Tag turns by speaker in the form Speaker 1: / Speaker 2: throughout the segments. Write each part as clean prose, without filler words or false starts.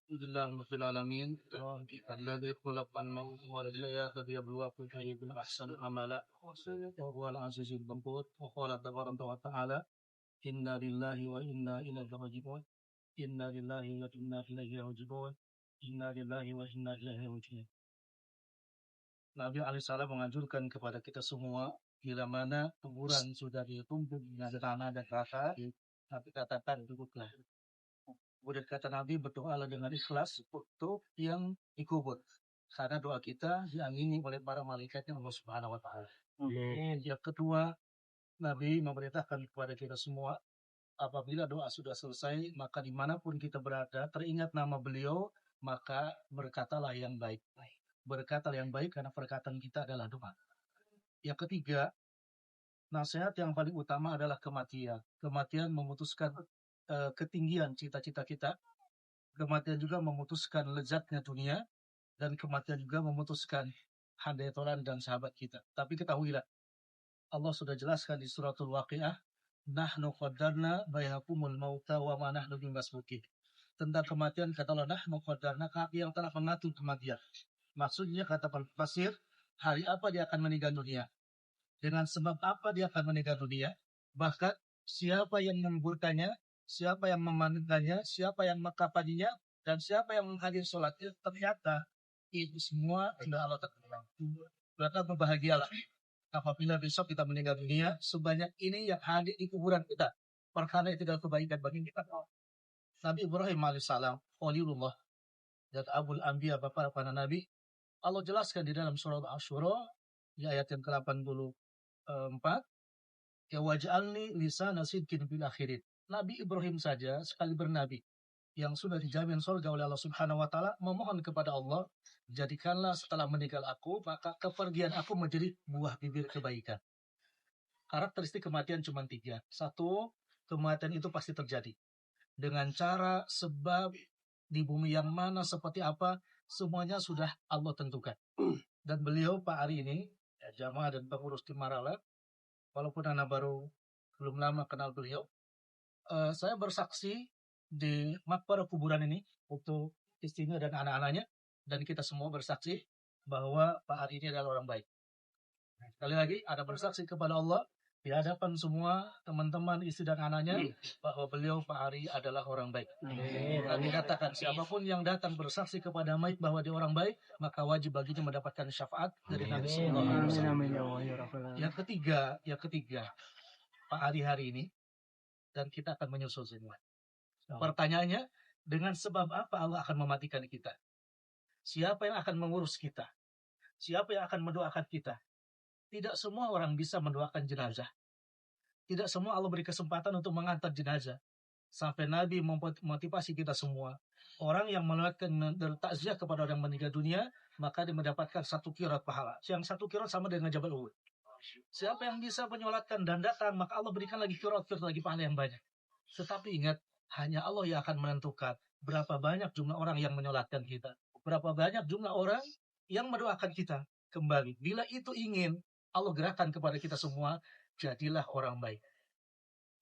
Speaker 1: الحمد لله رب العالمين الذي خلق الموت والحياة ليبلوكم أيكم أحسن عملا وهو العزيز الغفور وقال تبارك وتعالى إنا لله وإنا إليه راجعون إنا لله وإنا إليه راجعون إنا لله وإنا إليه راجعون. Nabi alaihissalam menganjurkan kepada kita semua bila mana kuburan sudah ditumpuk dengan tanah dan rata, tapi katakan cukuplah. Kemudian kata Nabi, berdoalah dengan ikhlas untuk yang dikubur. Karena doa kita diamini oleh para malaikatnya Allah Subhanahu wa Ta'ala. Yang kedua, Nabi memerintahkan kepada kita semua, apabila doa sudah selesai, maka dimanapun kita berada, teringat nama beliau, maka berkatalah yang baik. Berkatalah yang baik karena perkataan kita adalah doa. Yang ketiga, nasihat yang paling utama adalah kematian. Kematian memutuskan ketinggian cita-cita kita. Kematian juga memutuskan lezatnya dunia, dan kematian juga memutuskan handai tolan dan sahabat kita. Tapi ketahuilah, Allah sudah jelaskan di suratul Waqiah, nahnu qaddarna bainakumul mauta wa ma nahnu bimasbuqin. Tentang kematian kata Allah, nahnu qaddarna, kami yang telah mengatur kematian. Maksudnya kata Pasir, hari apa dia akan meninggal dunia, dengan sebab apa dia akan meninggal dunia, bahkan siapa yang menguburkannya, siapa yang memandikannya, siapa yang mengkafaninya, dan siapa yang menghadiri sholatnya, ternyata itu semua sudah Allah tentukan. Berarti berbahagialah apabila besok kita meninggal dunia, sebanyak ini yang hadir di kuburan kita, perkara itu adalah kebaikan bagi kita. Nabi Ibrahim alaihissalam, Khalilullah dan Abul Anbiya, bapak para nabi, Allah jelaskan di dalam surah Asy-Syura di ayat yang ke-84, ya waj'alni lisana sidqin fil akhirin. Nabi Ibrahim saja sekali bernabi yang sudah dijamin surga oleh Allah Subhanahu wa Ta'ala, memohon kepada Allah, jadikanlah setelah meninggal aku, maka kepergian aku menjadi buah bibir kebaikan. Karakteristik kematian cuma 3. 1, kematian itu pasti terjadi. Dengan cara, sebab, di bumi yang mana, seperti apa, semuanya sudah Allah tentukan. Dan beliau Pak Ari ini, ya, jamaah dan pengurus di Marala, walaupun anak baru belum lama kenal beliau, saya bersaksi di makbara kuburan ini untuk istrinya dan anak-anaknya, dan kita semua bersaksi bahwa Pak Ari ini adalah orang baik. Sekali lagi, ada bersaksi kepada Allah di hadapan semua teman-teman, istri dan anaknya, bahwa beliau Pak Ari adalah orang baik. Nabi katakan, siapapun yang datang bersaksi kepada mayit bahwa dia orang baik, maka wajib baginya mendapatkan syafaat dari Nabi Sallallahu Alaihi Wasallam. Yang ketiga, Pak Ari hari ini, dan kita akan menyusul semua. Pertanyaannya, dengan sebab apa Allah akan mematikan kita? Siapa yang akan mengurus kita? Siapa yang akan mendoakan kita? Tidak semua orang bisa mendoakan jenazah. Tidak semua Allah beri kesempatan untuk mengantar jenazah. Sampai Nabi memotivasi kita semua. Orang yang melakukan takziah kepada orang meninggal dunia, maka dia mendapatkan 1 qirat pahala. Yang 1 qirat sama dengan Jabal Uhud. Siapa yang bisa menyolatkan dan datang, maka Allah berikan lagi qirat lagi pahala yang banyak. Tetapi ingat, hanya Allah yang akan menentukan berapa banyak jumlah orang yang menyolatkan kita, berapa banyak jumlah orang yang mendoakan kita kembali. Bila itu ingin Allah gerakan kepada kita semua, jadilah orang baik.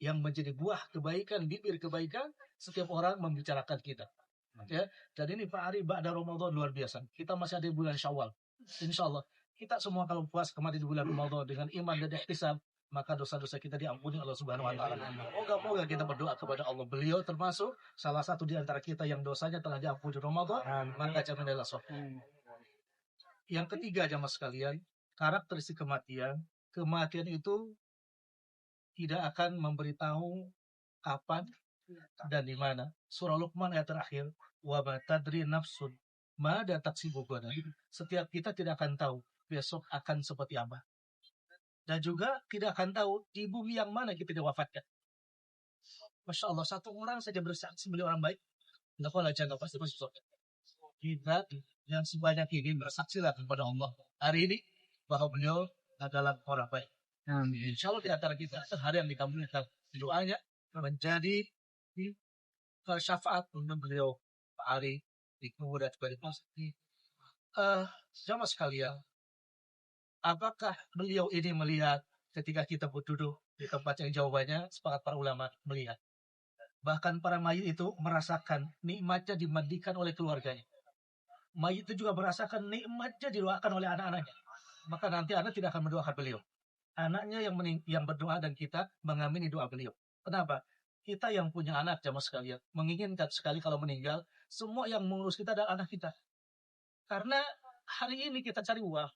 Speaker 1: Yang menjadi buah kebaikan, bibir kebaikan, setiap orang membicarakan kita. Ya, dan ini Pak Ari ba'da Ramadan luar biasa. Kita masih ada di bulan Syawal. Insya Allah kita semua kalau puas kemarin di bulan Ramadan dengan iman dan ihtisab, maka dosa-dosa kita diampuni Allah Subhanahu wa Ta'ala. Moga-moga kita berdoa kepada Allah. Beliau termasuk salah satu di antara kita yang dosanya telah diampuni di Ramadan, maka jamilah sahih. Yang ketiga, jamaah sekalian, karakteristik kematian. Kematian itu tidak akan memberitahu kapan dan di mana. Surah Luqman ayat terakhir, wa ma tadri nafsun mada taksibu ghadan. Setiap kita tidak akan tahu besok akan seperti apa. Dan juga tidak akan tahu di bumi yang mana kita diwafatkan. Masya Allah, 1 orang saja bersaksi beliau orang baik, lakukanlah jangan pasti masuk surga. Kita yang sebanyak ini bersaksilah kepada Allah hari ini bahwa beliau adalah orang baik. Insya Allah di antara kita hari yang dikabulkan doanya menjadi syafaat untuk beliau Pak Ari di kuburan sebagai pasti. Jamaah sekalian, apakah beliau ini melihat ketika kita berduduk di tempat yang jawabannya sepakat para ulama melihat?
Speaker 2: Bahkan para mayit itu merasakan nikmatnya dimandikan oleh keluarganya. Mayit itu juga merasakan nikmatnya didoakan oleh anak-anaknya. Maka nanti anak tidak akan mendoakan beliau. Anaknya yang berdoa dan kita mengamini doa beliau. Kenapa? Kita yang punya anak jamaah sekalian menginginkan sekali kalau meninggal semua yang mengurus kita adalah anak kita. Karena hari ini kita cari uang,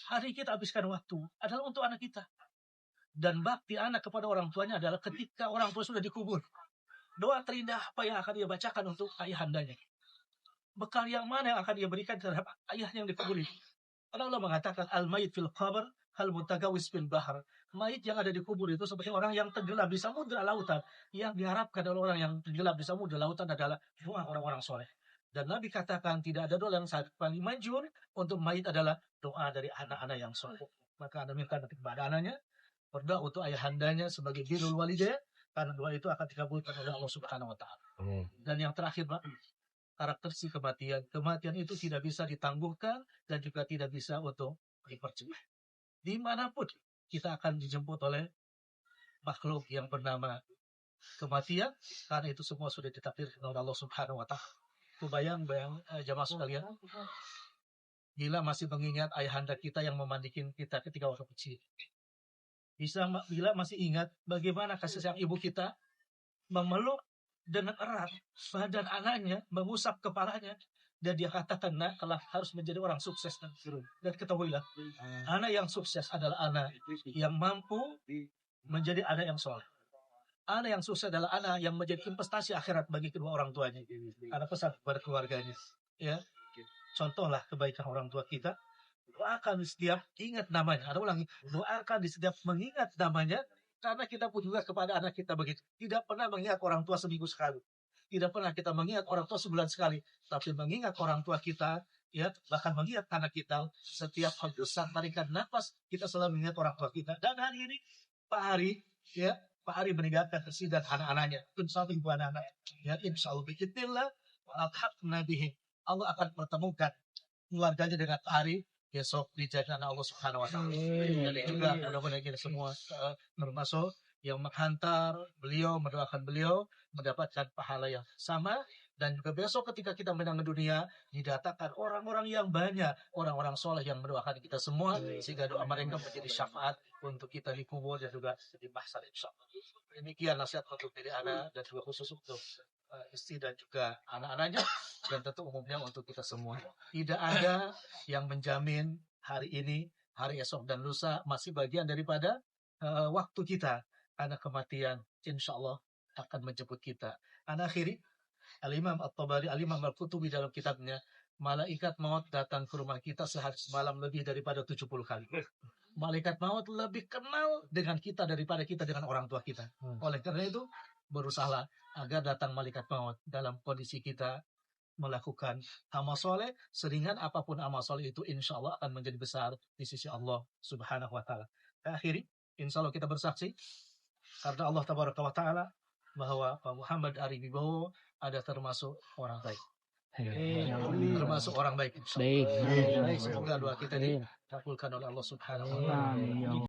Speaker 2: hari kita habiskan waktu adalah untuk anak kita. Dan bakti anak kepada orang tuanya adalah ketika orang tua sudah dikubur. Doa terindah apa yang akan dia bacakan untuk ayahandanya? Bekal yang mana yang akan dia berikan terhadap ayahnya yang dikubur? Karena Allah mengatakan al-mayit fil qabr hal mutagawis fil bahr. Mayit yang ada di kubur itu seperti orang yang tenggelam di samudra lautan. Yang diharapkan oleh orang yang tenggelam di samudra lautan adalah doa orang-orang soleh. Dan Nabi katakan tidak ada doa yang paling manjur untuk mayit adalah doa dari anak-anak yang soleh. Maka Anda minta nanti kepada anaknya berdoa untuk ayahandanya sebagai birrul walidain, karena doa itu akan dikabulkan oleh Allah Subhanahu wa taala. Dan yang terakhir, Pak, karakteristik kematian. Kematian itu tidak bisa ditangguhkan dan juga tidak bisa untuk dipercepat. Dimanapun kita akan dijemput oleh makhluk yang bernama kematian, karena itu semua sudah ditakdirkan oleh Allah Subhanahu wa taala. Itu bayang jamaah sekalian. Bila masih mengingat ayahanda kita yang memandikan kita ketika waktu kecil. Bila masih ingat bagaimana kasih sayang ibu kita memeluk dengan erat badan anaknya, mengusap kepalanya, dan dia katakan, nak, kelak harus menjadi orang sukses. Dan ketahuilah, anak yang sukses adalah anak yang mampu menjadi anak yang soleh. Anak yang sukses adalah anak yang menjadi investasi akhirat bagi kedua orang tuanya. Anak pesan kepada keluarganya, ya, contohlah kebaikan orang tua kita. Doakan di setiap ingat namanya. Ada ulangi, doakan di setiap mengingat namanya, karena kita pun juga kepada anak kita begitu. Tidak pernah mengingat orang tua seminggu sekali. Tidak pernah kita mengingat orang tua sebulan sekali. Tapi mengingat orang tua kita, ya, bahkan mengingat anak kita, setiap hembusan tarikan nafas, kita selalu mengingat orang tua kita. Dan hari ini, Pak Hari meninggalkan dan anak-anaknya. Pun satu ibu anak-anak. Ya, insya Allah, bikitillah, wa'alhaqna bihim. Allah akan pertemukan keluarganya dengan Pak Hari besok di jalan Allah Subhanahu wa taala. Dan juga mudah-mudahan kita semua termasuk yang menghantar beliau, mendoakan beliau mendapatkan pahala yang sama. Dan juga besok ketika kita meninggal dunia didatangkan orang-orang yang banyak, orang-orang soleh yang mendoakan kita semua, sehingga doa mereka menjadi syafaat untuk kita di kubur dan juga di mahsyar insyaallah. Demikian nasihat untuk diri anak dan juga khusus untuk istri dan juga anak-anaknya, dan tentu umumnya untuk kita semua. Tidak ada yang menjamin hari ini, hari esok dan lusa masih bagian daripada waktu kita. Karena kematian insya Allah akan menjemput kita. Akhiri Al-Imam At-Tabari, Al-Imam Al-Qutubi dalam kitabnya, malaikat maut datang ke rumah kita sehari semalam lebih daripada 70 kali. Malaikat maut lebih kenal dengan kita daripada kita dengan orang tua kita. Oleh karena itu, berusahalah agar datang malaikat maut dalam kondisi kita melakukan amal soleh, seringan apapun amal soleh itu insya Allah akan menjadi besar di sisi Allah Subhanahu wa taala. Akhiri, insya Allah kita bersaksi karena Allah Tabaraka wa taala bahwa Pak Muhammad Ari Wibowo ada termasuk orang baik. Termasuk orang baik. Baik. Semoga doa kita dikabulkan oleh Allah Subhanahu wa taala.